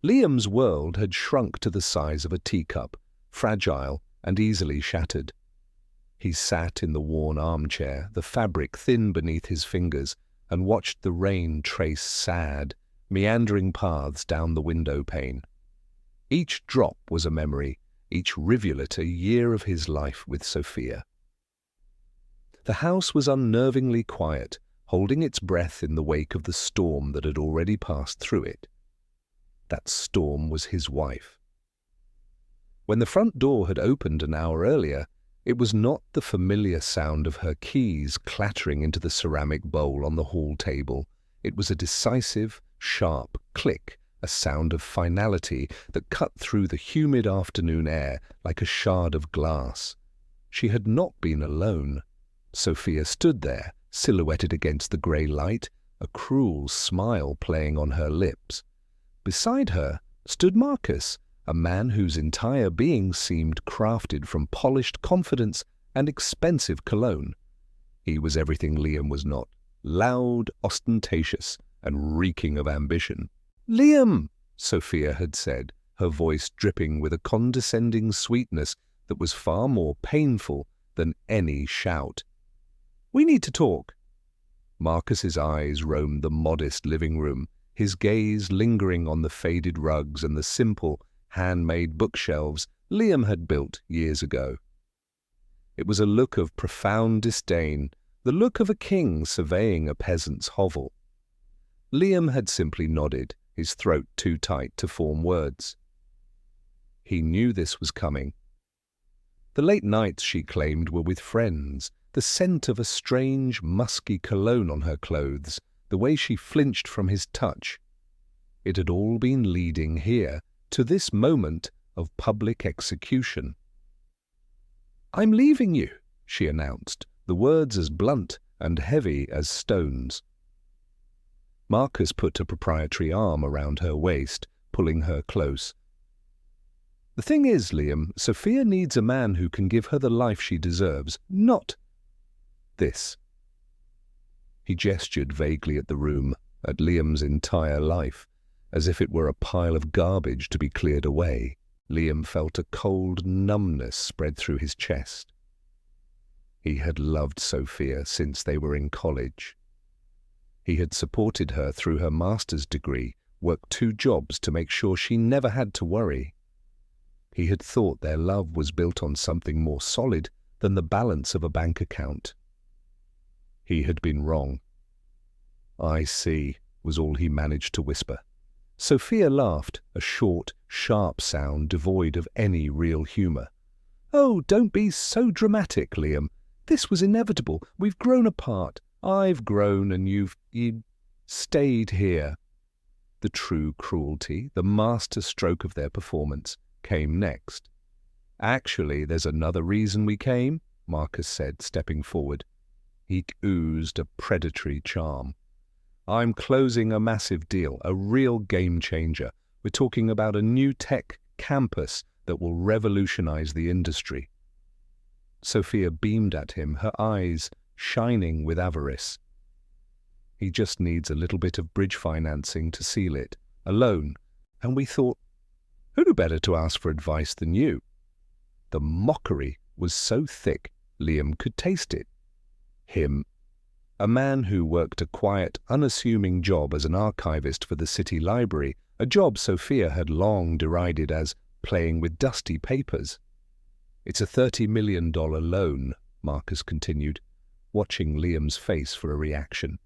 Liam's world had shrunk to the size of a teacup, fragile and easily shattered. He sat in the worn armchair, the fabric thin beneath his fingers, and watched the rain trace sad, meandering paths down the window pane. Each drop was a memory, each rivulet a year of his life with Sophia. The house was unnervingly quiet, holding its breath in the wake of the storm that had already passed through it. That storm was his wife. When the front door had opened an hour earlier, it was not the familiar sound of her keys clattering into the ceramic bowl on the hall table. It was a decisive, sharp click, a sound of finality that cut through the humid afternoon air like a shard of glass. She had not been alone. Sophia stood there, silhouetted against the grey light, a cruel smile playing on her lips. Beside her stood Marcus, a man whose entire being seemed crafted from polished confidence and expensive cologne. He was everything Liam was not, loud, ostentatious, and reeking of ambition. "Liam," Sophia had said, her voice dripping with a condescending sweetness that was far more painful than any shout. "We need to talk." Marcus's eyes roamed the modest living room, his gaze lingering on the faded rugs and the simple, handmade bookshelves Liam had built years ago. It was a look of profound disdain, the look of a king surveying a peasant's hovel. Liam had simply nodded, his throat too tight to form words. He knew this was coming. The late nights, she claimed, were with friends, the scent of a strange, musky cologne on her clothes, the way she flinched from his touch. It had all been leading here, to this moment of public execution. "I'm leaving you," she announced, the words as blunt and heavy as stones. Marcus put a proprietary arm around her waist, pulling her close. "The thing is, Liam, Sophia needs a man who can give her the life she deserves, not this." He gestured vaguely at the room, at Liam's entire life, as if it were a pile of garbage to be cleared away. Liam felt a cold numbness spread through his chest. He had loved Sophia since they were in college. He had supported her through her master's degree, worked 2 jobs to make sure she never had to worry. He had thought their love was built on something more solid than the balance of a bank account. He had been wrong. "I see," was all he managed to whisper. Sophia laughed, a short, sharp sound devoid of any real humour. "Oh, don't be so dramatic, Liam. This was inevitable. We've grown apart. I've grown and you've stayed here." The true cruelty, the master stroke of their performance, came next. "Actually, there's another reason we came," Marcus said, stepping forward. He oozed a predatory charm. "I'm closing a massive deal, a real game changer. We're talking about a new tech campus that will revolutionize the industry." Sophia beamed at him, her eyes shining with avarice. "He just needs a little bit of bridge financing to seal it, a loan, and we thought, who better to ask for advice than you?" The mockery was so thick, Liam could taste it. Him, a man who worked a quiet, unassuming job as an archivist for the city library, a job Sophia had long derided as playing with dusty papers. "It's a $30 million loan," Marcus continued, watching Liam's face for a reaction.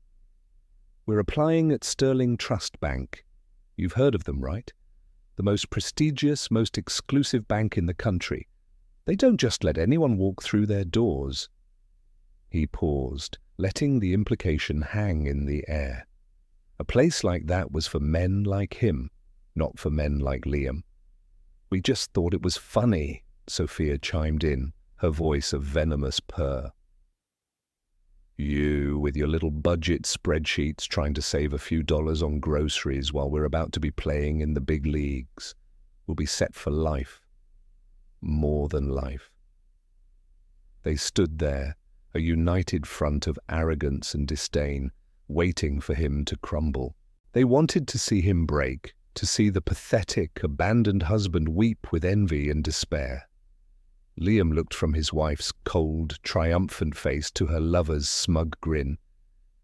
"We're applying at Sterling Trust Bank. You've heard of them, right? The most prestigious, most exclusive bank in the country. They don't just let anyone walk through their doors." He paused, letting the implication hang in the air. A place like that was for men like him, not for men like Liam. "We just thought it was funny," Sophia chimed in, her voice a venomous purr. "You, with your little budget spreadsheets trying to save a few dollars on groceries while we're about to be playing in the big leagues, will be set for life. More than life." They stood there, a united front of arrogance and disdain, waiting for him to crumble. They wanted to see him break, to see the pathetic, abandoned husband weep with envy and despair. Liam looked from his wife's cold, triumphant face to her lover's smug grin.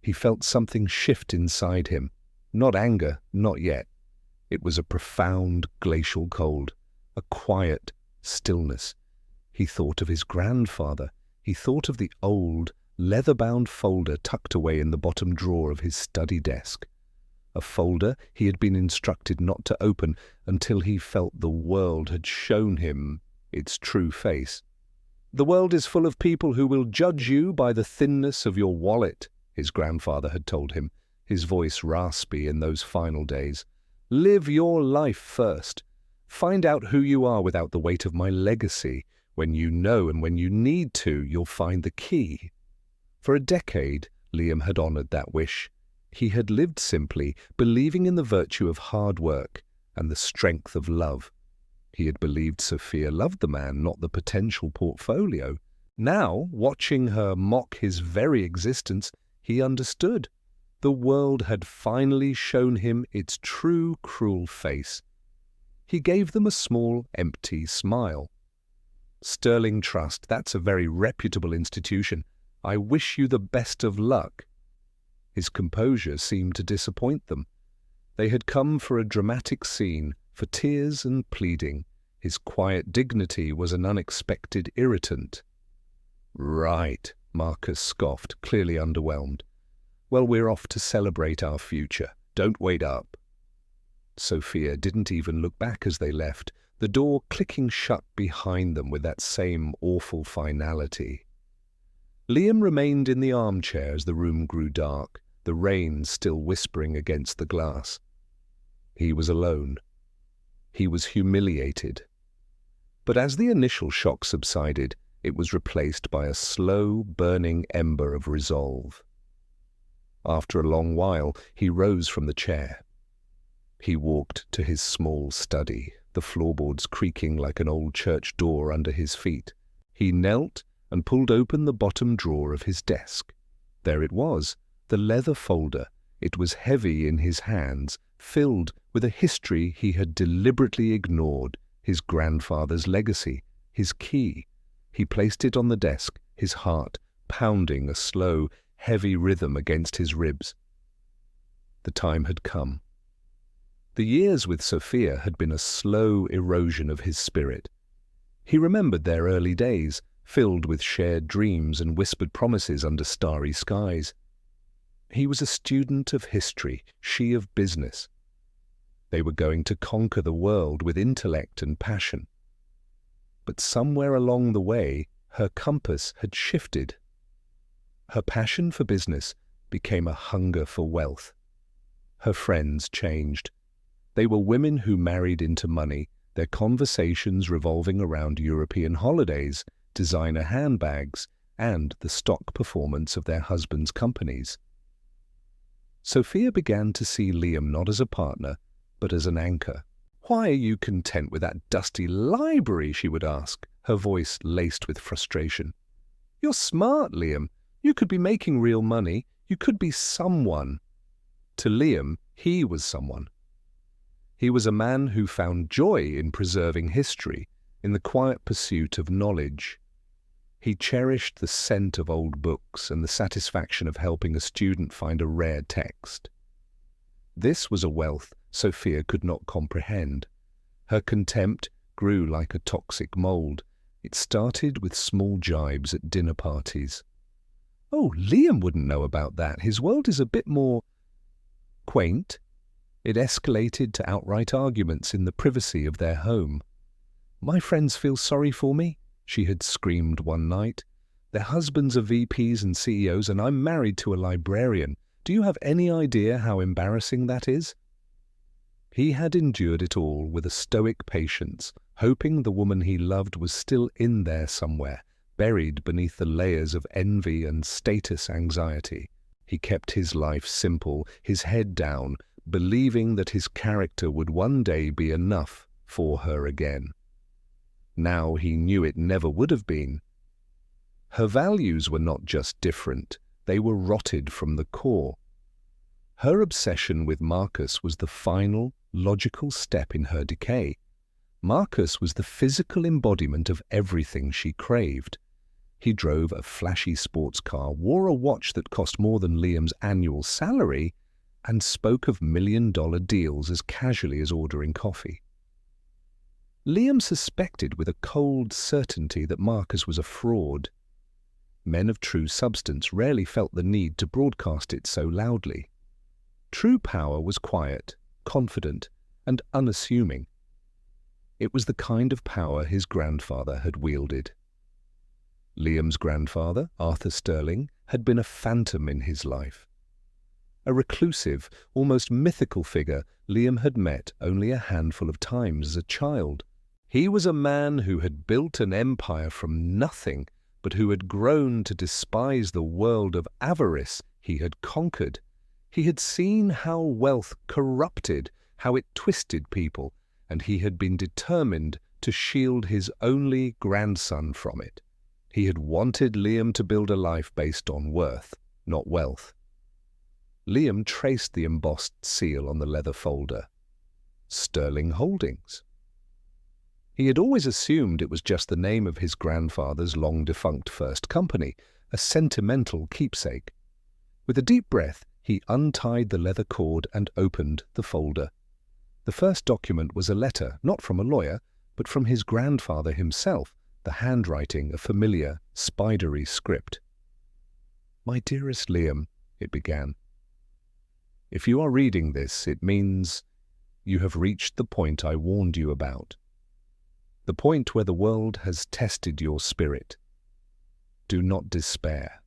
He felt something shift inside him. Not anger, not yet. It was a profound, glacial cold, a quiet stillness. He thought of his grandfather. He thought of the old, leather-bound folder tucked away in the bottom drawer of his study desk. A folder he had been instructed not to open until he felt the world had shown him its true face. "The world is full of people who will judge you by the thinness of your wallet," his grandfather had told him, his voice raspy in those final days. "Live your life first. Find out who you are without the weight of my legacy. When you know and when you need to, you'll find the key." For a decade, Liam had honored that wish. He had lived simply, believing in the virtue of hard work and the strength of love. He had believed Sophia loved the man, not the potential portfolio. Now, watching her mock his very existence, he understood. The world had finally shown him its true, cruel face. He gave them a small, empty smile. "Sterling Trust, that's a very reputable institution. I wish you the best of luck." His composure seemed to disappoint them. They had come for a dramatic scene, for tears and pleading. His quiet dignity was an unexpected irritant. "Right," Marcus scoffed, clearly underwhelmed. "Well, we're off to celebrate our future. Don't wait up." Sophia didn't even look back as they left, the door clicking shut behind them with that same awful finality. Liam remained in the armchair as the room grew dark, the rain still whispering against the glass. He was alone. He was humiliated. But as the initial shock subsided, it was replaced by a slow, burning ember of resolve. After a long while, he rose from the chair. He walked to his small study, the floorboards creaking like an old church door under his feet. He knelt and pulled open the bottom drawer of his desk. There it was, the leather folder. It was heavy in his hands, filled with a history he had deliberately ignored, his grandfather's legacy, his key. He placed it on the desk, his heart pounding a slow, heavy rhythm against his ribs. The time had come. The years with Sophia had been a slow erosion of his spirit. He remembered their early days, filled with shared dreams and whispered promises under starry skies. He was a student of history, she of business. They were going to conquer the world with intellect and passion. But somewhere along the way, her compass had shifted. Her passion for business became a hunger for wealth. Her friends changed. They were women who married into money, their conversations revolving around European holidays, designer handbags, and the stock performance of their husbands' companies. Sophia began to see Liam not as a partner, but as an anchor. "Why are you content with that dusty library?" she would ask, her voice laced with frustration. "You're smart, Liam. You could be making real money. You could be someone." To Liam, he was someone. He was a man who found joy in preserving history, in the quiet pursuit of knowledge. He cherished the scent of old books and the satisfaction of helping a student find a rare text. This was a wealth Sophia could not comprehend. Her contempt grew like a toxic mold. It started with small jibes at dinner parties. "Oh, Liam wouldn't know about that. His world is a bit more quaint." It escalated to outright arguments in the privacy of their home. "My friends feel sorry for me," she had screamed one night. "Their husbands are VPs and CEOs, and I'm married to a librarian. Do you have any idea how embarrassing that is?" He had endured it all with a stoic patience, hoping the woman he loved was still in there somewhere, buried beneath the layers of envy and status anxiety. He kept his life simple, his head down, believing that his character would one day be enough for her again. Now he knew it never would have been. Her values were not just different, they were rotted from the core. Her obsession with Marcus was the final, logical step in her decay. Marcus was the physical embodiment of everything she craved. He drove a flashy sports car, wore a watch that cost more than Liam's annual salary, and spoke of million-dollar deals as casually as ordering coffee. Liam suspected with a cold certainty that Marcus was a fraud. Men of true substance rarely felt the need to broadcast it so loudly. True power was quiet, confident, and unassuming. It was the kind of power his grandfather had wielded. Liam's grandfather, Arthur Sterling, had been a phantom in his life. A reclusive, almost mythical figure Liam had met only a handful of times as a child. He was a man who had built an empire from nothing, but who had grown to despise the world of avarice he had conquered. He had seen how wealth corrupted, how it twisted people, and he had been determined to shield his only grandson from it. He had wanted Liam to build a life based on worth, not wealth. Liam traced the embossed seal on the leather folder. Sterling Holdings. He had always assumed it was just the name of his grandfather's long-defunct first company, a sentimental keepsake. With a deep breath, he untied the leather cord and opened the folder. The first document was a letter, not from a lawyer, but from his grandfather himself, the handwriting a familiar, spidery script. "My dearest Liam," it began. "If you are reading this, it means you have reached the point I warned you about. The point where the world has tested your spirit. Do not despair.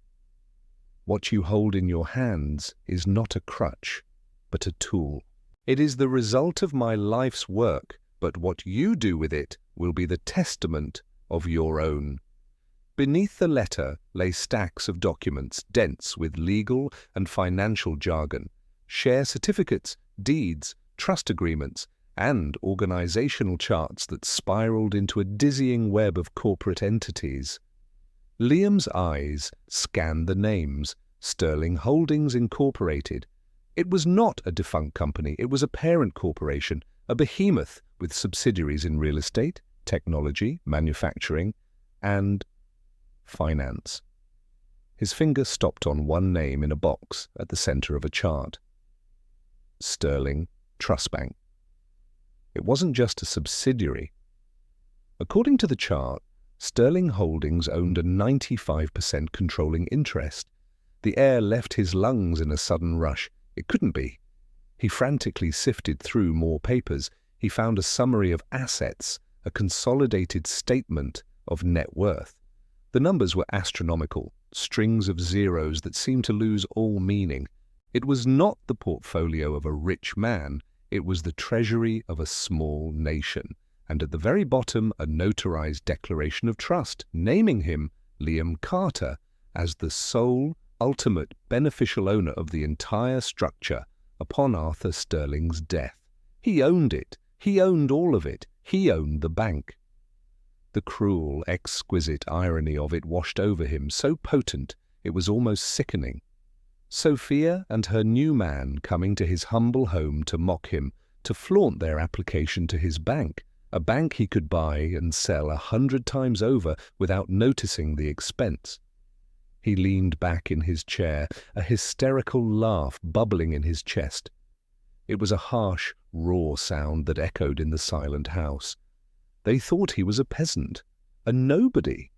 What you hold in your hands is not a crutch, but a tool. It is the result of my life's work, but what you do with it will be the testament of your own." Beneath the letter lay stacks of documents dense with legal and financial jargon, share certificates, deeds, trust agreements, and organizational charts that spiraled into a dizzying web of corporate entities. Liam's eyes scanned the names, Sterling Holdings Incorporated. It was not a defunct company, it was a parent corporation, a behemoth with subsidiaries in real estate, technology, manufacturing, and finance. His finger stopped on one name in a box at the center of a chart. Sterling Trust Bank. It wasn't just a subsidiary. According to the chart, Sterling Holdings owned a 95% controlling interest. The air left his lungs in a sudden rush. It couldn't be. He frantically sifted through more papers. He found a summary of assets, a consolidated statement of net worth. The numbers were astronomical, strings of zeros that seemed to lose all meaning. It was not the portfolio of a rich man. It was the treasury of a small nation, and at the very bottom a notarized declaration of trust, naming him, Liam Carter, as the sole, ultimate beneficial owner of the entire structure upon Arthur Sterling's death. He owned it. He owned all of it. He owned the bank. The cruel, exquisite irony of it washed over him, so potent it was almost sickening. Sophia and her new man coming to his humble home to mock him, to flaunt their application to his bank, a bank he could buy and sell 100 times over without noticing the expense. He leaned back in his chair, a hysterical laugh bubbling in his chest. It was a harsh, raw sound that echoed in the silent house. They thought he was a peasant, a nobody,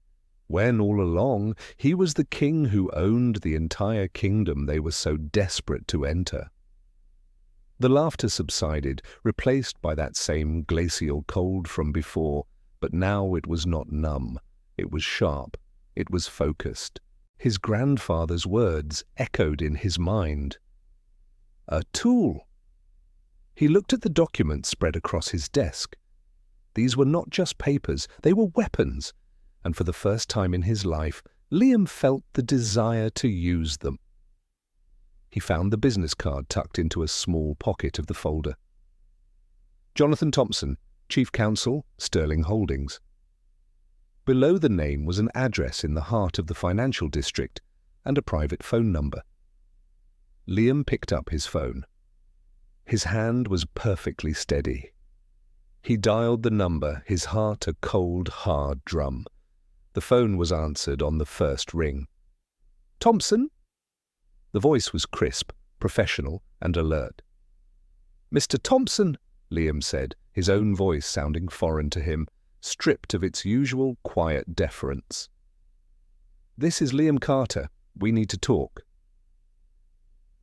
when all along he was the king who owned the entire kingdom they were so desperate to enter. The laughter subsided, replaced by that same glacial cold from before, but now it was not numb. It was sharp. It was focused. His grandfather's words echoed in his mind. A tool. He looked at the documents spread across his desk. These were not just papers, they were weapons, and for the first time in his life, Liam felt the desire to use them. He found the business card tucked into a small pocket of the folder. Jonathan Thompson, Chief Counsel, Sterling Holdings. Below the name was an address in the heart of the financial district and a private phone number. Liam picked up his phone. His hand was perfectly steady. He dialed the number, his heart a cold, hard drum. The phone was answered on the first ring. "Thompson?" The voice was crisp, professional, and alert. "Mr. Thompson," Liam said, his own voice sounding foreign to him, stripped of its usual quiet deference. "This is Liam Carter. We need to talk."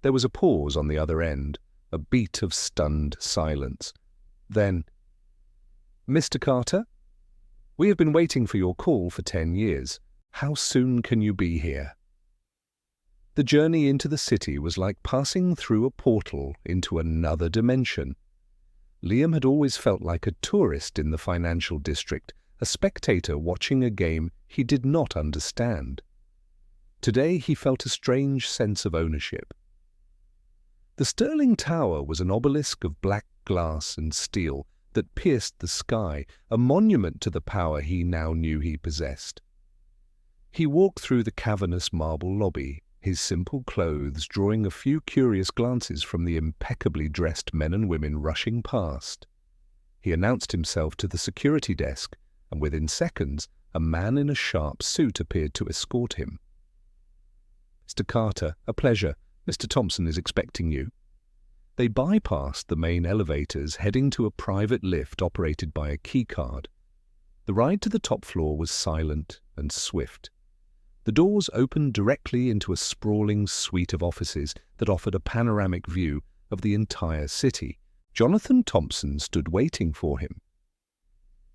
There was a pause on the other end, a beat of stunned silence. Then, "Mr. Carter? We have been waiting for your call for 10 years. How soon can you be here?" The journey into the city was like passing through a portal into another dimension. Liam had always felt like a tourist in the financial district, a spectator watching a game he did not understand. Today he felt a strange sense of ownership. The Sterling Tower was an obelisk of black glass and steel that pierced the sky, a monument to the power he now knew he possessed. He walked through the cavernous marble lobby, his simple clothes drawing a few curious glances from the impeccably dressed men and women rushing past. He announced himself to the security desk, and within seconds a man in a sharp suit appeared to escort him. "Mr. Carter, a pleasure. Mr. Thompson is expecting you." They bypassed the main elevators, heading to a private lift operated by a keycard. The ride to the top floor was silent and swift. The doors opened directly into a sprawling suite of offices that offered a panoramic view of the entire city. Jonathan Thompson stood waiting for him.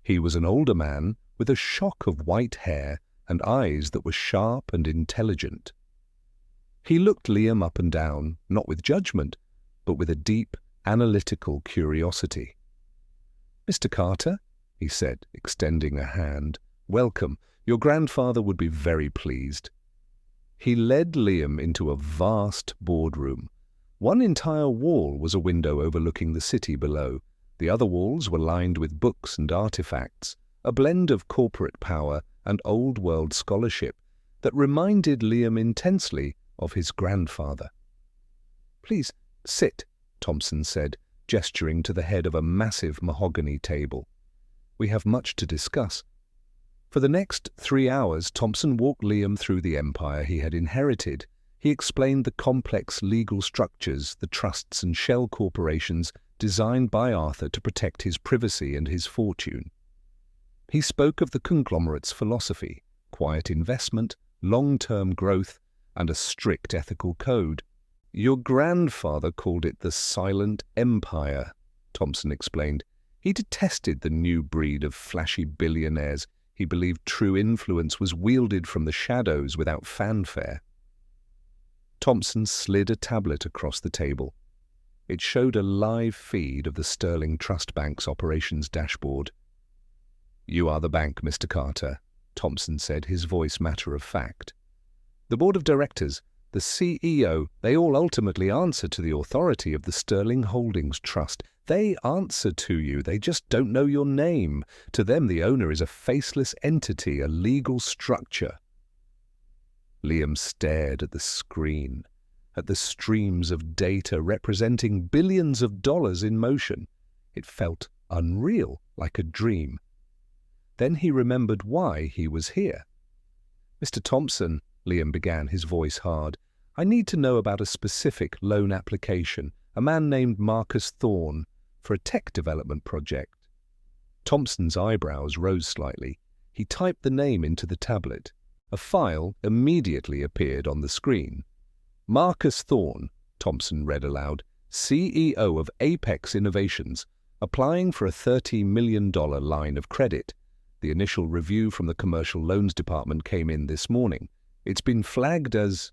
He was an older man with a shock of white hair and eyes that were sharp and intelligent. He looked Liam up and down, not with judgment, but with a deep, analytical curiosity. "Mr. Carter," he said, extending a hand, "welcome. Your grandfather would be very pleased." He led Liam into a vast boardroom. One entire wall was a window overlooking the city below. The other walls were lined with books and artifacts, a blend of corporate power and old-world scholarship that reminded Liam intensely of his grandfather. "Please, sit," Thompson said, gesturing to the head of a massive mahogany table. "We have much to discuss." For the next 3 hours, Thompson walked Liam through the empire he had inherited. He explained the complex legal structures, the trusts and shell corporations designed by Arthur to protect his privacy and his fortune. He spoke of the conglomerate's philosophy, quiet investment, long-term growth, and a strict ethical code. "Your grandfather called it the Silent Empire," Thompson explained. "He detested the new breed of flashy billionaires. He believed true influence was wielded from the shadows without fanfare." Thompson slid a tablet across the table. It showed a live feed of the Sterling Trust Bank's operations dashboard. "You are the bank, Mr. Carter," Thompson said, his voice matter of fact. "The board of directors, the CEO, they all ultimately answer to the authority of the Sterling Holdings Trust. They answer to you, they just don't know your name. To them, the owner is a faceless entity, a legal structure." Liam stared at the screen, at the streams of data representing billions of dollars in motion. It felt unreal, like a dream. Then he remembered why he was here. "Mr. Thompson," Liam began, his voice hard, "I need to know about a specific loan application, a man named Marcus Thorne, for a tech development project." Thompson's eyebrows rose slightly. He typed the name into the tablet. A file immediately appeared on the screen. "Marcus Thorne," Thompson read aloud, "CEO of Apex Innovations, applying for a $30 million line of credit. The initial review from the Commercial Loans Department came in this morning. It's been flagged as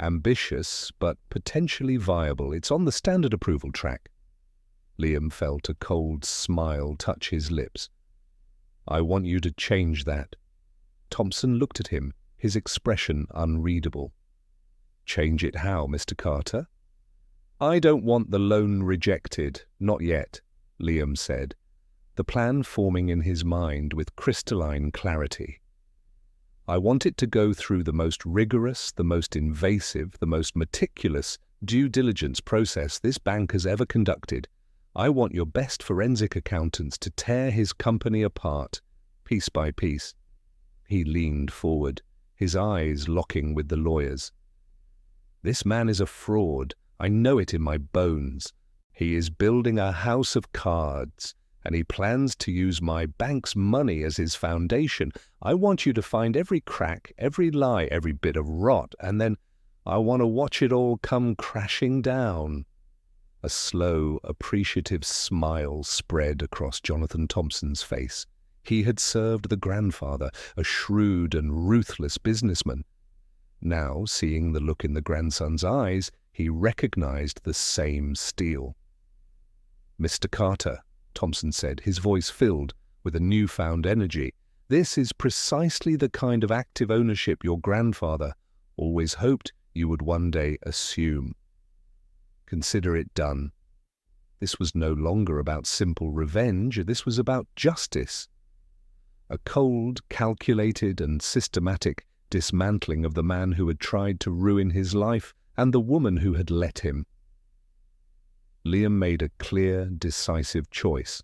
ambitious, but potentially viable. It's on the standard approval track." Liam felt a cold smile touch his lips. "I want you to change that." Thompson looked at him, his expression unreadable. "Change it how, Mr. Carter?" "I don't want the loan rejected, not yet," Liam said, the plan forming in his mind with crystalline clarity. "I want it to go through the most rigorous, the most invasive, the most meticulous due diligence process this bank has ever conducted. I want your best forensic accountants to tear his company apart, piece by piece." He leaned forward, his eyes locking with the lawyer's. "This man is a fraud. I know it in my bones. He is building a house of cards, and he plans to use my bank's money as his foundation. I want you to find every crack, every lie, every bit of rot, and then I want to watch it all come crashing down." A slow, appreciative smile spread across Jonathan Thompson's face. He had served the grandfather, a shrewd and ruthless businessman. Now, seeing the look in the grandson's eyes, he recognized the same steel. "Mr. Carter," Thompson said, his voice filled with a newfound energy, "this is precisely the kind of active ownership your grandfather always hoped you would one day assume. Consider it done." This was no longer about simple revenge, this was about justice. A cold, calculated and systematic dismantling of the man who had tried to ruin his life and the woman who had let him. Liam made a clear, decisive choice.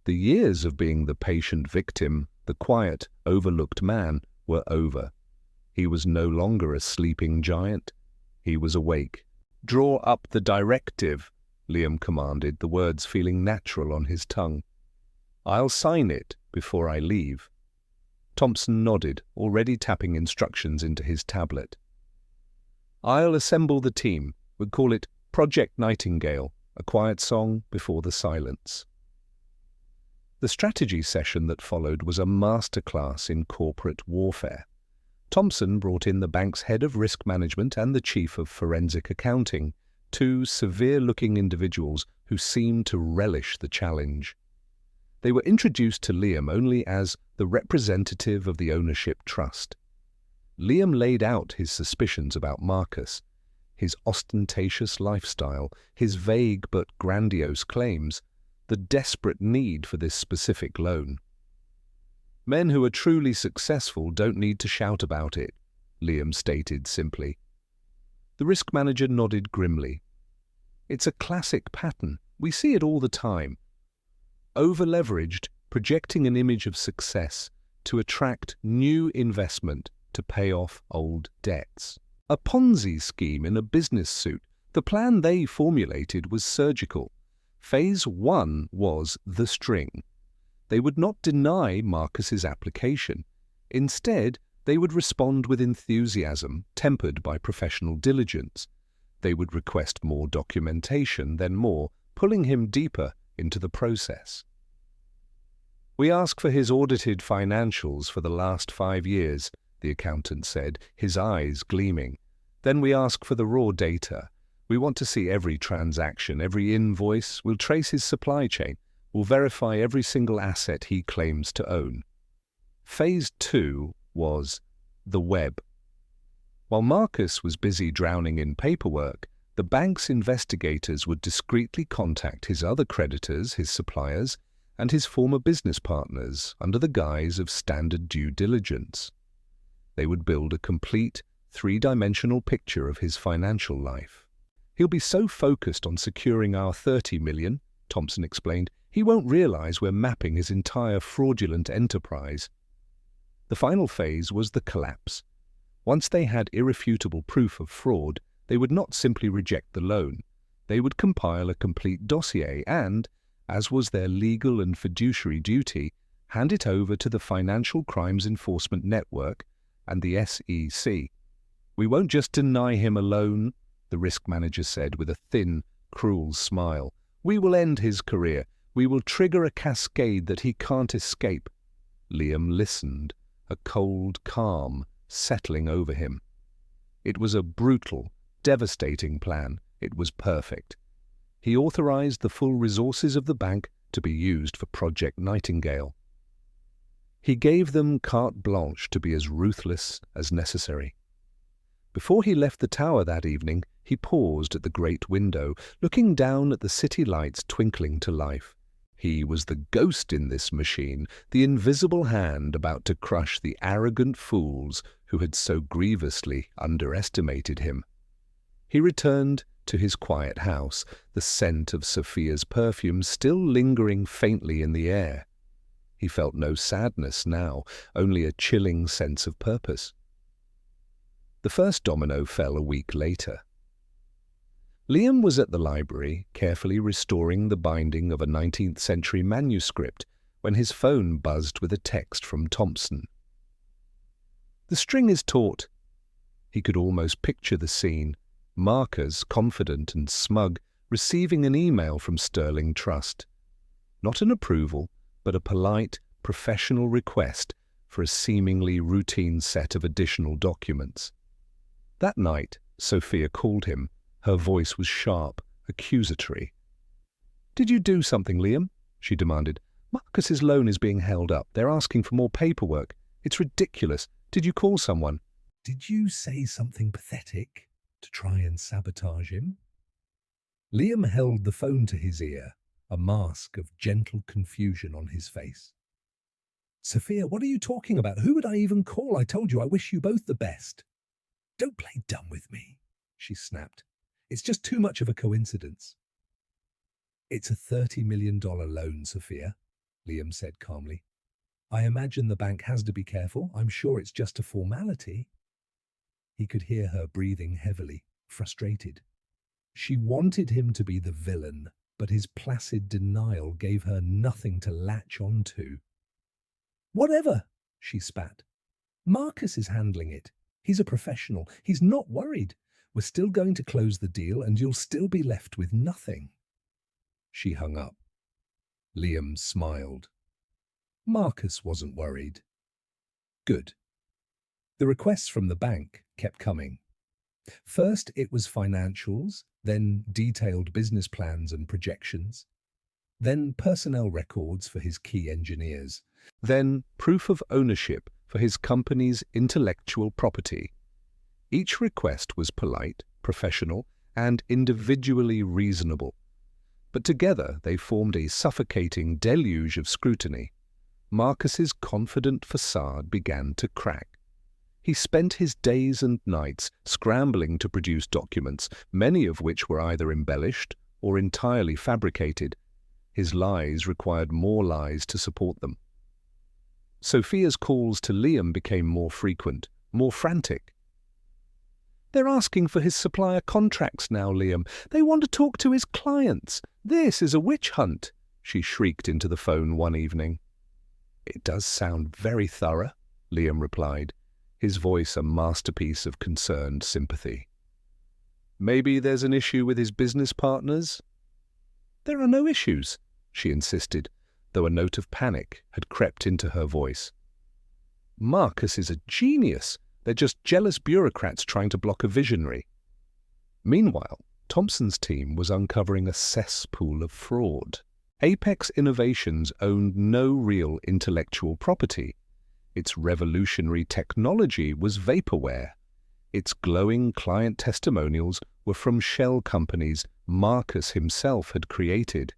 The years of being the patient victim, the quiet, overlooked man, were over. He was no longer a sleeping giant. He was awake. "Draw up the directive," Liam commanded, the words feeling natural on his tongue. "I'll sign it before I leave." Thompson nodded, already tapping instructions into his tablet. "I'll assemble the team. We'll call it Project Nightingale, a quiet song before the silence." The strategy session that followed was a masterclass in corporate warfare. Thompson brought in the bank's head of risk management and the chief of forensic accounting, two severe-looking individuals who seemed to relish the challenge. They were introduced to Liam only as the representative of the ownership trust. Liam laid out his suspicions about Marcus, his ostentatious lifestyle, his vague but grandiose claims, the desperate need for this specific loan. "Men who are truly successful don't need to shout about it," Liam stated simply. The risk manager nodded grimly. "It's a classic pattern. We see it all the time. Over-leveraged, projecting an image of success to attract new investment to pay off old debts. A Ponzi scheme in a business suit. The plan they formulated was surgical. Phase 1 was the string. They would not deny Marcus's application. Instead, they would respond with enthusiasm, tempered by professional diligence. They would request more documentation, then more, pulling him deeper into the process. "We ask for his audited financials for the last 5 years, the accountant said, his eyes gleaming. "Then we ask for the raw data. We want to see every transaction, every invoice. We'll trace his supply chain. We'll verify every single asset he claims to own." Phase 2 was the web. While Marcus was busy drowning in paperwork, the bank's investigators would discreetly contact his other creditors, his suppliers, and his former business partners under the guise of standard due diligence. They would build a complete, three-dimensional picture of his financial life. "He'll be so focused on securing our 30 million, Thompson explained, he won't realize we're mapping his entire fraudulent enterprise." The final phase was the collapse. Once they had irrefutable proof of fraud, they would not simply reject the loan. They would compile a complete dossier and, as was their legal and fiduciary duty, hand it over to the Financial Crimes Enforcement Network and the SEC. "We won't just deny him a loan," the risk manager said with a thin, cruel smile. "We will end his career. We will trigger a cascade that he can't escape." Liam listened, a cold calm settling over him. It was a brutal, devastating plan. It was perfect. He authorized the full resources of the bank to be used for Project Nightingale. He gave them carte blanche to be as ruthless as necessary. Before he left the tower that evening, he paused at the great window, looking down at the city lights twinkling to life. He was the ghost in this machine, the invisible hand about to crush the arrogant fools who had so grievously underestimated him. He returned to his quiet house, the scent of Sophia's perfume still lingering faintly in the air. He felt no sadness now, only a chilling sense of purpose. The first domino fell a week later. Liam was at the library, carefully restoring the binding of a 19th-century manuscript, when his phone buzzed with a text from Thompson. "The string is taut." He could almost picture the scene. Marcus, confident and smug, receiving an email from Sterling Trust. Not an approval, but a polite, professional request for a seemingly routine set of additional documents. That night, Sophia called him. Her voice was sharp, accusatory. "Did you do something, Liam?" she demanded. "Marcus's loan is being held up. They're asking for more paperwork. It's ridiculous. Did you call someone?" "Did you say something pathetic to try and sabotage him?" Liam held the phone to his ear, a mask of gentle confusion on his face. "Sophia, what are you talking about? Who would I even call? I told you I wish you both the best." "Don't play dumb with me," she snapped. "It's just too much of a coincidence." "It's a $30 million loan, Sophia," Liam said calmly. "I imagine the bank has to be careful. I'm sure it's just a formality." He could hear her breathing heavily, frustrated. She wanted him to be the villain, but his placid denial gave her nothing to latch onto. "Whatever," she spat. "Marcus is handling it. He's a professional. He's not worried. We're still going to close the deal and you'll still be left with nothing." She hung up. Liam smiled. Marcus wasn't worried. Good. The requests from the bank kept coming. First it was financials, then detailed business plans and projections, then personnel records for his key engineers, then proof of ownership for his company's intellectual property. Each request was polite, professional, and individually reasonable, but together they formed a suffocating deluge of scrutiny. Marcus's confident facade began to crack. He spent his days and nights scrambling to produce documents, many of which were either embellished or entirely fabricated. His lies required more lies to support them. Sophia's calls to Liam became more frequent, more frantic. "They're asking for his supplier contracts now, Liam. They want to talk to his clients. This is a witch hunt," she shrieked into the phone one evening. "It does sound very thorough," Liam replied, his voice a masterpiece of concerned sympathy. "Maybe there's an issue with his business partners?" "There are no issues," she insisted, though a note of panic had crept into her voice. "Marcus is a genius. They're just jealous bureaucrats trying to block a visionary." Meanwhile, Thompson's team was uncovering a cesspool of fraud. Apex Innovations owned no real intellectual property. Its revolutionary technology was vaporware. Its glowing client testimonials were from shell companies Marcus himself had created.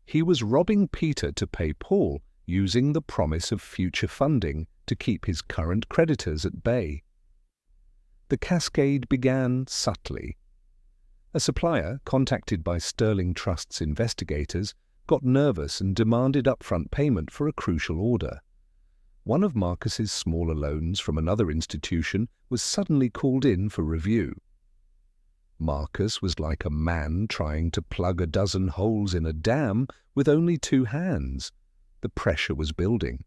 He was robbing Peter to pay Paul, using the promise of future funding to keep his current creditors at bay. The cascade began subtly. A supplier, contacted by Sterling Trust's investigators, got nervous and demanded upfront payment for a crucial order. One of Marcus's smaller loans from another institution was suddenly called in for review. Marcus was like a man trying to plug a dozen holes in a dam with only 2 hands. The pressure was building.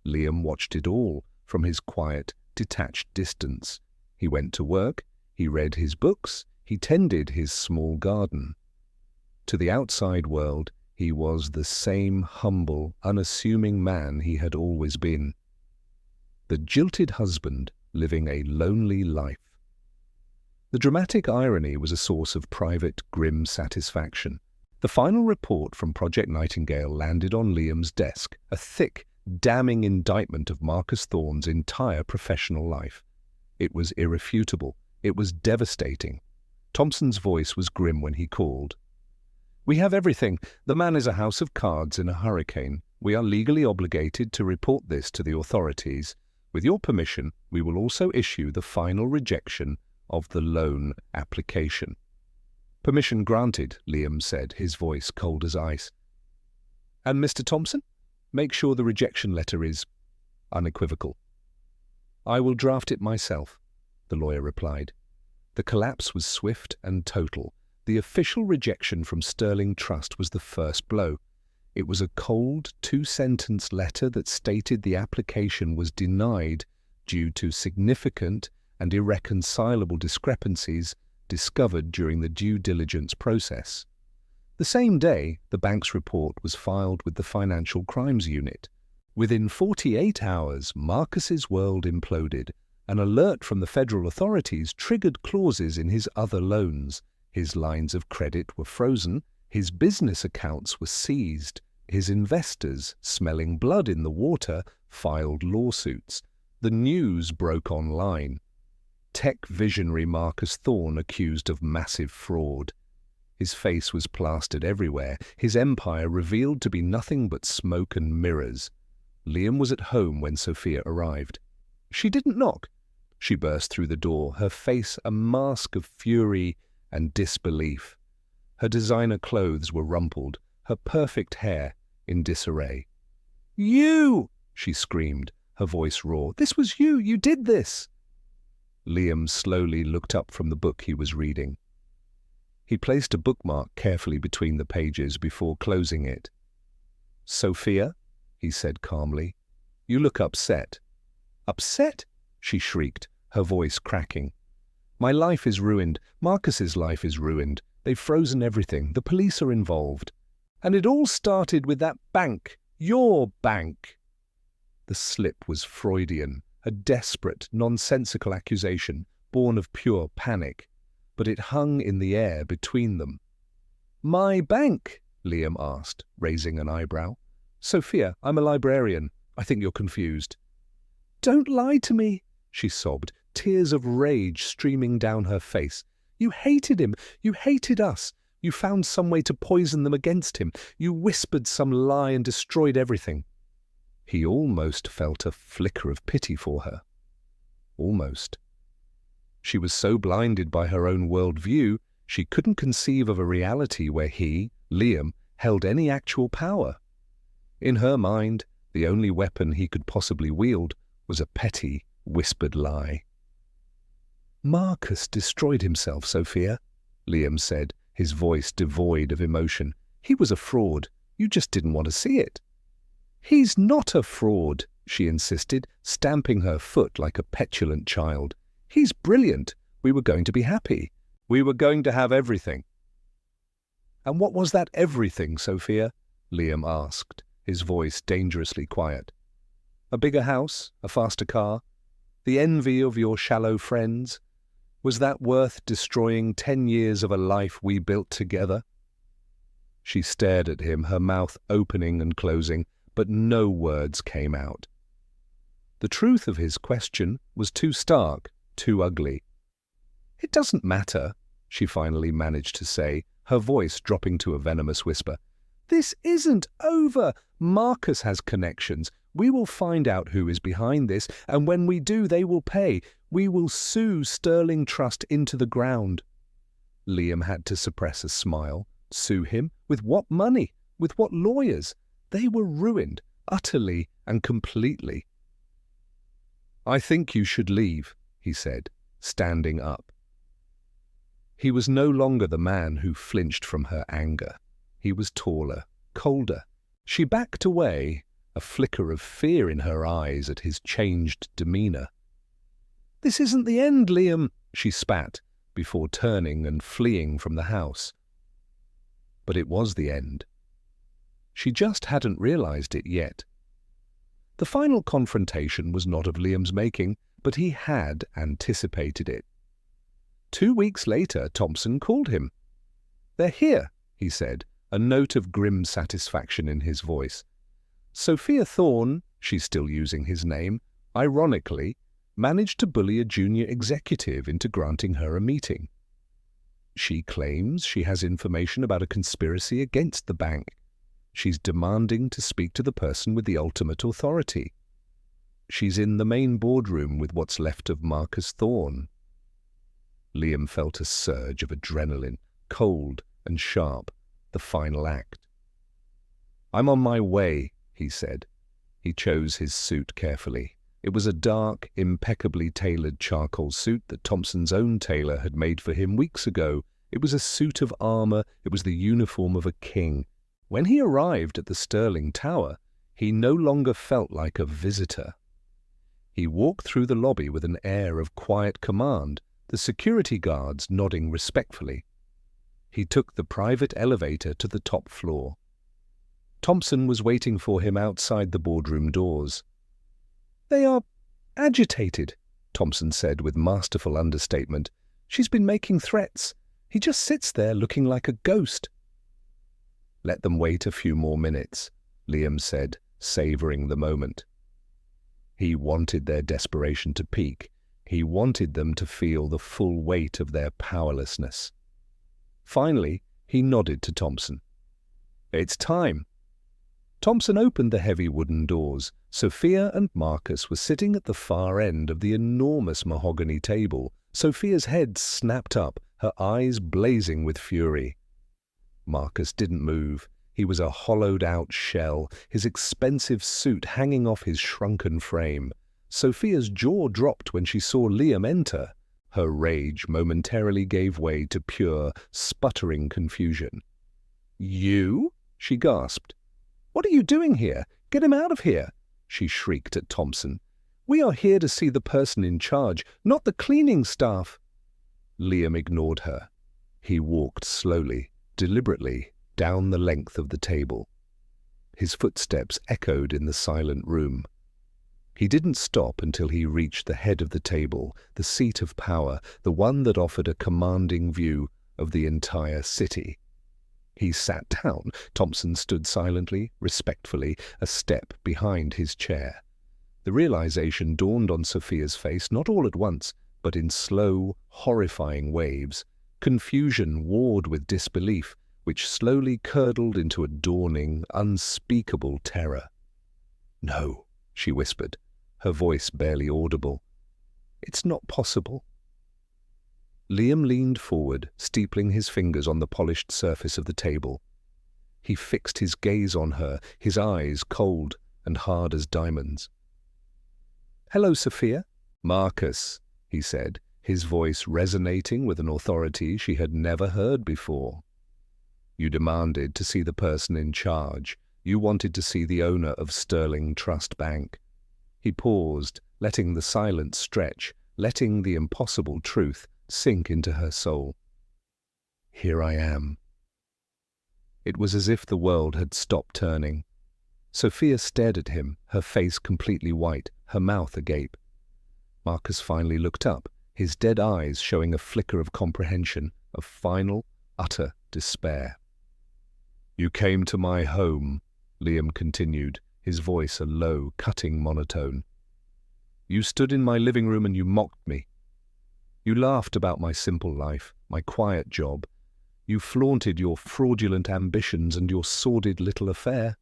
Liam watched it all from his quiet, detached distance. He went to work, he read his books, he tended his small garden. To the outside world, he was the same humble, unassuming man he had always been. The jilted husband living a lonely life. The dramatic irony was a source of private, grim satisfaction. The final report from Project Nightingale landed on Liam's desk, a thick, damning indictment of Marcus Thorne's entire professional life. It was irrefutable. It was devastating. Thompson's voice was grim when he called. "We have everything. The man is a house of cards in a hurricane. We are legally obligated to report this to the authorities. With your permission, we will also issue the final rejection of the loan application. "Permission granted," Liam said, his voice cold as ice. "And Mr. Thompson? Make sure the rejection letter is unequivocal." "I will draft it myself," the lawyer replied. The collapse was swift and total. The official rejection from Sterling Trust was the first blow. It was a cold, two-sentence letter that stated the application was denied due to significant and irreconcilable discrepancies discovered during the due diligence process. The same day, the bank's report was filed with the Financial Crimes Unit. Within 48 hours, Marcus's world imploded. An alert from the federal authorities triggered clauses in his other loans. His lines of credit were frozen. His business accounts were seized. His investors, smelling blood in the water, filed lawsuits. The news broke online. Tech visionary Marcus Thorne accused of massive fraud. His face was plastered everywhere, his empire revealed to be nothing but smoke and mirrors. Liam was at home when Sophia arrived. She didn't knock. She burst through the door, her face a mask of fury and disbelief. Her designer clothes were rumpled, her perfect hair in disarray. "You!" she screamed, her voice raw. "This was you! You did this!" Liam slowly looked up from the book he was reading. He placed a bookmark carefully between the pages before closing it. "Sophia," he said calmly, "you look upset." "Upset?" she shrieked, her voice cracking. "My life is ruined. Marcus's life is ruined. They've frozen everything. The police are involved. And it all started with that bank. Your bank." The slip was Freudian, a desperate, nonsensical accusation born of pure panic, but it hung in the air between them. "My bank?" Liam asked, raising an eyebrow. "Sophia, I'm a librarian. I think you're confused." "Don't lie to me," she sobbed, tears of rage streaming down her face. "You hated him. You hated us. You found some way to poison them against him. You whispered some lie and destroyed everything." He almost felt a flicker of pity for her. Almost. She was so blinded by her own worldview, she couldn't conceive of a reality where he, Liam, held any actual power. In her mind, the only weapon he could possibly wield was a petty, whispered lie. "Marcus destroyed himself, Sophia," Liam said, his voice devoid of emotion. "He was a fraud. You just didn't want to see it." "He's not a fraud," she insisted, stamping her foot like a petulant child. "He's brilliant. We were going to be happy. We were going to have everything." "And what was that everything, Sophia?" Liam asked, his voice dangerously quiet. "A bigger house? A faster car? The envy of your shallow friends? Was that worth destroying 10 years of a life we built together?" She stared at him, her mouth opening and closing, but no words came out. The truth of his question was too stark, too ugly. "It doesn't matter," she finally managed to say, her voice dropping to a venomous whisper. "This isn't over. Marcus has connections. We will find out who is behind this, and when we do, they will pay. We will sue Sterling Trust into the ground." Liam had to suppress a smile. Sue him? With what money? With what lawyers? They were ruined, utterly and completely. "I think you should leave," he said, standing up. He was no longer the man who flinched from her anger. He was taller, colder. She backed away, a flicker of fear in her eyes at his changed demeanor. "This isn't the end, Liam," she spat, before turning and fleeing from the house. But it was the end. She just hadn't realized it yet. The final confrontation was not of Liam's making, but he had anticipated it. 2 weeks later, Thompson called him. "They're here," he said, a note of grim satisfaction in his voice. Sophia Thorne, she's still using his name, ironically, managed to bully a junior executive into granting her a meeting. She claims she has information about a conspiracy against the bank. She's demanding to speak to the person with the ultimate authority. She's in the main boardroom with what's left of Marcus Thorne. Liam felt a surge of adrenaline, cold and sharp, the final act. "I'm on my way," he said. He chose his suit carefully. It was a dark, impeccably tailored charcoal suit that Thompson's own tailor had made for him weeks ago. It was a suit of armor. It was the uniform of a king. When he arrived at the Stirling Tower, he no longer felt like a visitor. He walked through the lobby with an air of quiet command, the security guards nodding respectfully. He took the private elevator to the top floor. Thompson was waiting for him outside the boardroom doors. "They are agitated," Thompson said with masterful understatement. "She's been making threats. He just sits there looking like a ghost." "Let them wait a few more minutes," Liam said, savoring the moment. He wanted their desperation to peak. He wanted them to feel the full weight of their powerlessness. Finally, he nodded to Thompson. "It's time." Thompson opened the heavy wooden doors. Sophia and Marcus were sitting at the far end of the enormous mahogany table. Sophia's head snapped up, her eyes blazing with fury. Marcus didn't move. He was a hollowed-out shell, his expensive suit hanging off his shrunken frame. Sophia's jaw dropped when she saw Liam enter. Her rage momentarily gave way to pure, sputtering confusion. "You?" she gasped. "What are you doing here? Get him out of here!" she shrieked at Thompson. "We are here to see the person in charge, not the cleaning staff." Liam ignored her. He walked slowly, deliberately, down the length of the table. His footsteps echoed in the silent room. He didn't stop until he reached the head of the table, the seat of power, the one that offered a commanding view of the entire city. He sat down. Thompson stood silently, respectfully, a step behind his chair. The realization dawned on Sophia's face not all at once, but in slow, horrifying waves. Confusion warred with disbelief, which slowly curdled into a dawning, unspeakable terror. "No," she whispered, her voice barely audible. "It's not possible." Liam leaned forward, steepling his fingers on the polished surface of the table. He fixed his gaze on her, his eyes cold and hard as diamonds. "Hello, Sophia." "Marcus," he said, his voice resonating with an authority she had never heard before. "You demanded to see the person in charge. You wanted to see the owner of Stirling Trust Bank." He paused, letting the silence stretch, letting the impossible truth sink into her soul. "Here I am." It was as if the world had stopped turning. Sophia stared at him, her face completely white, her mouth agape. Marcus finally looked up, his dead eyes showing a flicker of comprehension, of final, utter despair. "You came to my home," Liam continued, his voice a low, cutting monotone. "You stood in my living room and you mocked me. You laughed about my simple life, my quiet job. You flaunted your fraudulent ambitions and your sordid little affair."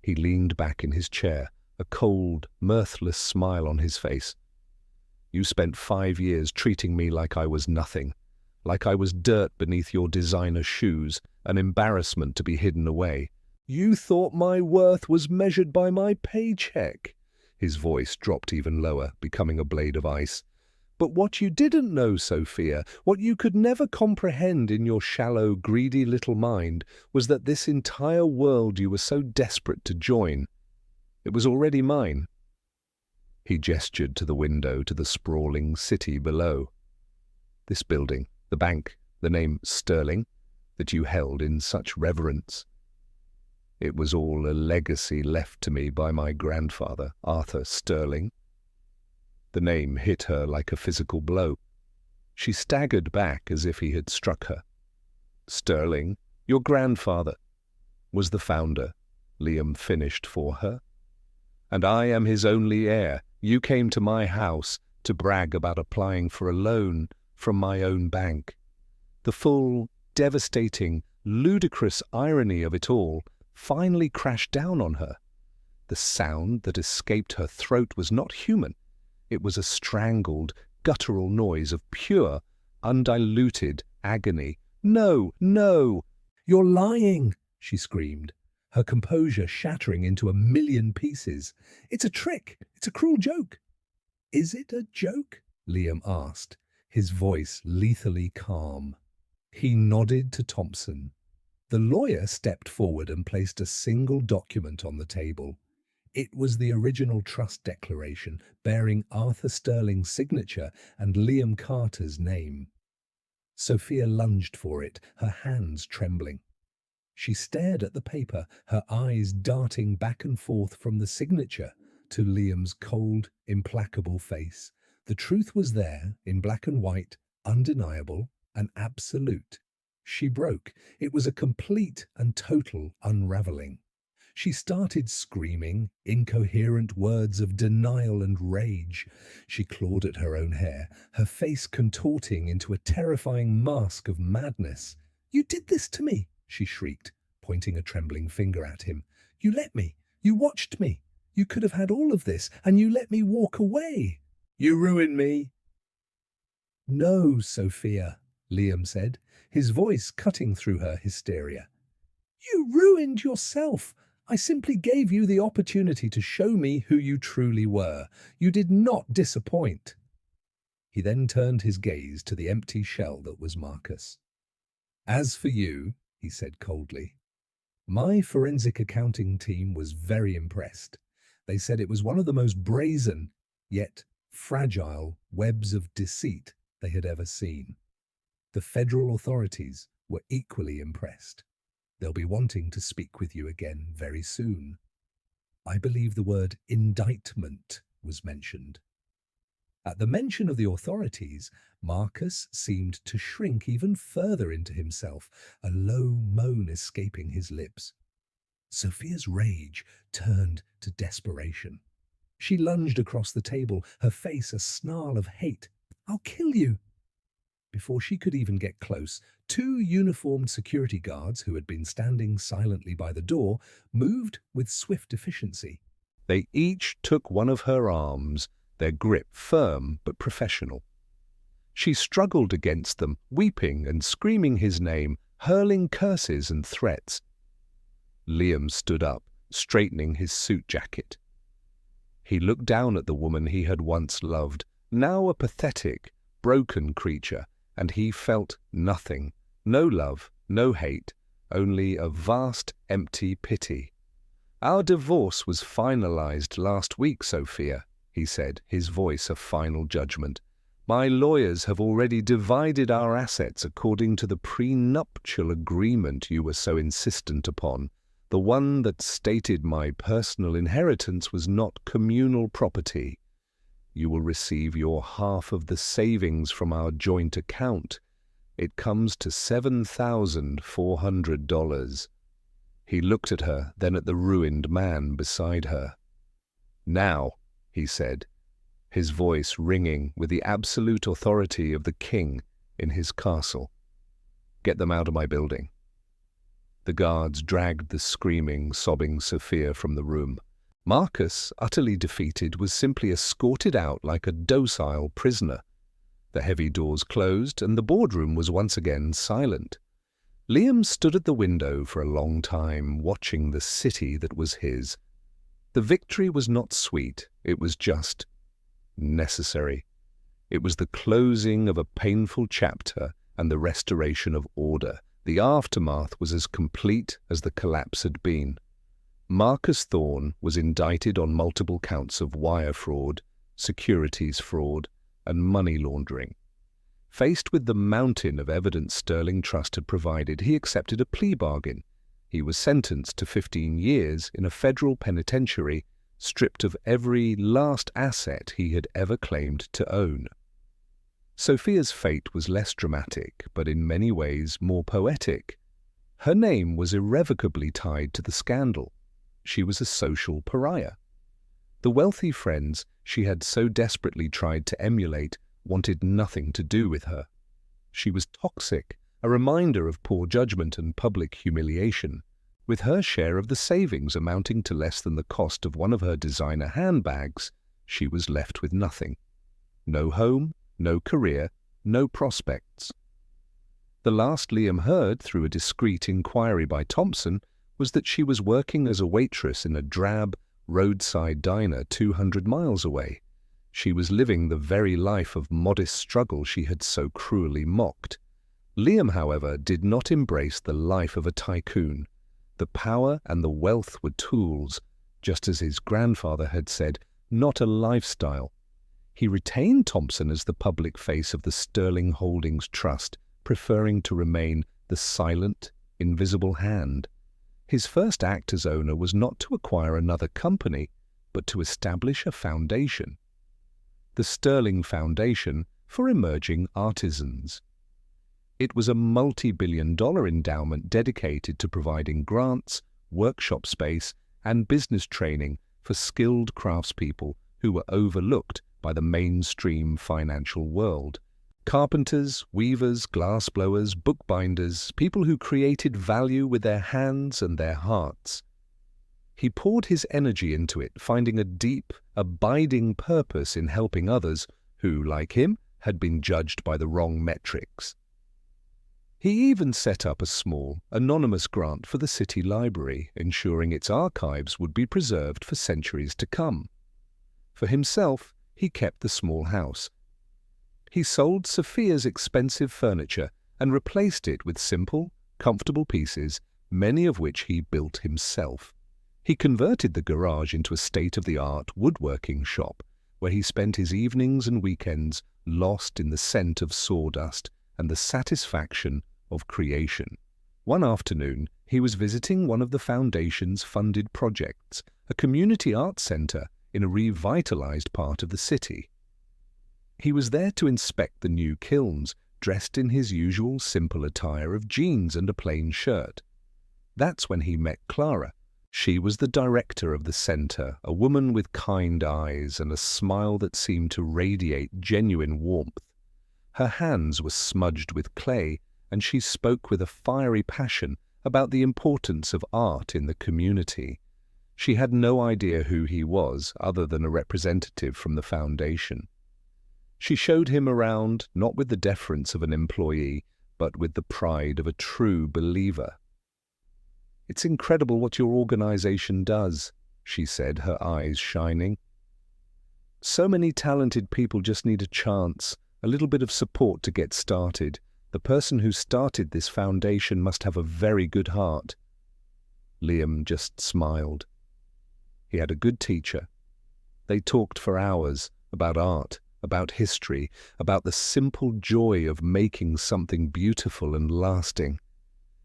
He leaned back in his chair, a cold, mirthless smile on his face. "You spent 5 years treating me like I was nothing, like I was dirt beneath your designer shoes, an embarrassment to be hidden away. You thought my worth was measured by my paycheck." His voice dropped even lower, becoming a blade of ice. "But what you didn't know, Sophia, what you could never comprehend in your shallow, greedy little mind, was that this entire world you were so desperate to join, it was already mine." He gestured to the window, to the sprawling city below. "This building, the bank, the name Stirling, that you held in such reverence. It was all a legacy left to me by my grandfather, Arthur Stirling." The name hit her like a physical blow. She staggered back as if he had struck her. "Stirling, your grandfather, was the founder," Liam finished for her. "And I am his only heir. You came to my house to brag about applying for a loan from my own bank." The full, devastating, ludicrous irony of it all finally crashed down on her. The sound that escaped her throat was not human. It was a strangled, guttural noise of pure, undiluted agony. "No, no!" "You're lying!" she screamed, her composure shattering into a million pieces. "It's a trick! It's a cruel joke!" "Is it a joke?" Liam asked, his voice lethally calm. He nodded to Thompson. The lawyer stepped forward and placed a single document on the table. It was the original trust declaration, bearing Arthur Sterling's signature and Liam Carter's name. Sophia lunged for it, her hands trembling. She stared at the paper, her eyes darting back and forth from the signature to Liam's cold, implacable face. The truth was there, in black and white, undeniable and absolute. She broke. It was a complete and total unraveling. She started screaming, incoherent words of denial and rage. She clawed at her own hair, her face contorting into a terrifying mask of madness. "You did this to me!" she shrieked, pointing a trembling finger at him. "You let me! You watched me! You could have had all of this, and you let me walk away! You ruined me!" "No, Sophia," Liam said, his voice cutting through her hysteria. "You ruined yourself! I simply gave you the opportunity to show me who you truly were. You did not disappoint." He then turned his gaze to the empty shell that was Marcus. "As for you," he said coldly, "my forensic accounting team was very impressed. They said it was one of the most brazen, yet fragile webs of deceit they had ever seen. The federal authorities were equally impressed. They'll be wanting to speak with you again very soon. I believe the word indictment was mentioned." At the mention of the authorities, Marcus seemed to shrink even further into himself, a low moan escaping his lips. Sophia's rage turned to desperation. She lunged across the table, her face a snarl of hate. "I'll kill you!" Before she could even get close, two uniformed security guards who had been standing silently by the door moved with swift efficiency. They each took one of her arms, their grip firm but professional. She struggled against them, weeping and screaming his name, hurling curses and threats. Liam stood up, straightening his suit jacket. He looked down at the woman he had once loved, now a pathetic, broken creature, and he felt nothing, no love, no hate, only a vast, empty pity. "Our divorce was finalized last week, Sophia," he said, his voice a final judgment. "My lawyers have already divided our assets according to the prenuptial agreement you were so insistent upon, the one that stated my personal inheritance was not communal property. You will receive your half of the savings from our joint account. It comes to $7,400. He looked at her, then at the ruined man beside her. "Now," he said, his voice ringing with the absolute authority of the king in his castle. "Get them out of my building." The guards dragged the screaming, sobbing Sophia from the room. Marcus, utterly defeated, was simply escorted out like a docile prisoner. The heavy doors closed, and the boardroom was once again silent. Liam stood at the window for a long time, watching the city that was his. The victory was not sweet, it was just necessary. It was the closing of a painful chapter and the restoration of order. The aftermath was as complete as the collapse had been. Marcus Thorne was indicted on multiple counts of wire fraud, securities fraud, and money laundering. Faced with the mountain of evidence Sterling Trust had provided, he accepted a plea bargain. He was sentenced to 15 years in a federal penitentiary, stripped of every last asset he had ever claimed to own. Sophia's fate was less dramatic, but in many ways more poetic. Her name was irrevocably tied to the scandal. She was a social pariah. The wealthy friends she had so desperately tried to emulate wanted nothing to do with her. She was toxic, a reminder of poor judgment and public humiliation, with her share of the savings amounting to less than the cost of one of her designer handbags. She was left with nothing. No home, no career, no prospects. The last Liam heard through a discreet inquiry by Thompson was that she was working as a waitress in a drab, roadside diner 200 miles away. She was living the very life of modest struggle she had so cruelly mocked. Liam, however, did not embrace the life of a tycoon. The power and the wealth were tools, just as his grandfather had said, not a lifestyle. He retained Thompson as the public face of the Sterling Holdings Trust, preferring to remain the silent, invisible hand. His first act as owner was not to acquire another company, but to establish a foundation. The Sterling Foundation for Emerging Artisans. It was a multi-billion-dollar endowment dedicated to providing grants, workshop space, and business training for skilled craftspeople who were overlooked by the mainstream financial world. Carpenters, weavers, glassblowers, bookbinders, people who created value with their hands and their hearts. He poured his energy into it, finding a deep, abiding purpose in helping others who, like him, had been judged by the wrong metrics. He even set up a small, anonymous grant for the city library, ensuring its archives would be preserved for centuries to come. For himself, he kept the small house. He sold Sophia's expensive furniture and replaced it with simple, comfortable pieces, many of which he built himself. He converted the garage into a state-of-the-art woodworking shop, where he spent his evenings and weekends lost in the scent of sawdust and the satisfaction of creation. One afternoon, he was visiting one of the Foundation's funded projects, a community arts center in a revitalized part of the city. He was there to inspect the new kilns, dressed in his usual simple attire of jeans and a plain shirt. That's when he met Clara. She was the director of the center, a woman with kind eyes and a smile that seemed to radiate genuine warmth. Her hands were smudged with clay, and she spoke with a fiery passion about the importance of art in the community. She had no idea who he was, other than a representative from the Foundation. She showed him around, not with the deference of an employee, but with the pride of a true believer. "It's incredible what your organization does," she said, her eyes shining. "So many talented people just need a chance, a little bit of support to get started. The person who started this foundation must have a very good heart." Liam just smiled. He had a good teacher. They talked for hours about art, about history, about the simple joy of making something beautiful and lasting.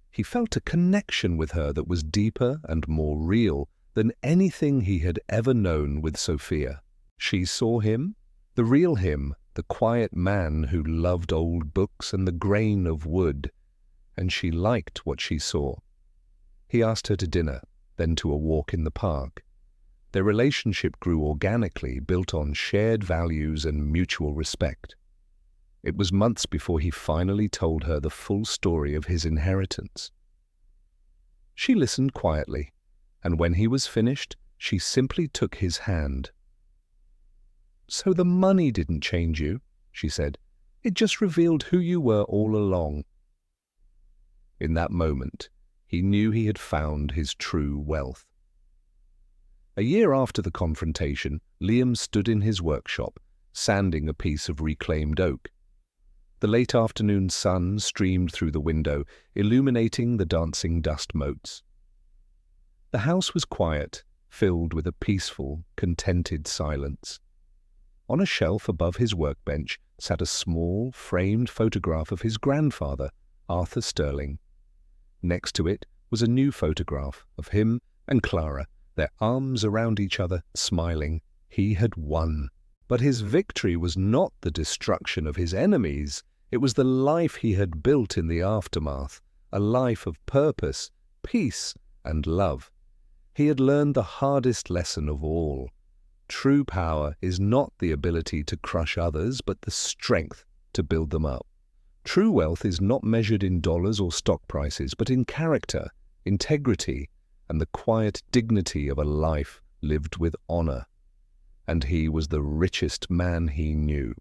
He felt a connection with her that was deeper and more real than anything he had ever known with Sophia. She saw him, the real him, the quiet man who loved old books and the grain of wood, and she liked what she saw. He asked her to dinner, then to a walk in the park. Their relationship grew organically, built on shared values and mutual respect. It was months before he finally told her the full story of his inheritance. She listened quietly, and when he was finished, she simply took his hand. "So the money didn't change you," she said. "It just revealed who you were all along." In that moment, he knew he had found his true wealth. A year after the confrontation, Liam stood in his workshop, sanding a piece of reclaimed oak. The late afternoon sun streamed through the window, illuminating the dancing dust motes. The house was quiet, filled with a peaceful, contented silence. On a shelf above his workbench sat a small, framed photograph of his grandfather, Arthur Sterling. Next to it was a new photograph of him and Clara, their arms around each other, smiling. He had won. But his victory was not the destruction of his enemies. It was the life he had built in the aftermath, a life of purpose, peace, and love. He had learned the hardest lesson of all. True power is not the ability to crush others, but the strength to build them up. True wealth is not measured in dollars or stock prices, but in character, integrity, and the quiet dignity of a life lived with honor. And he was the richest man he knew.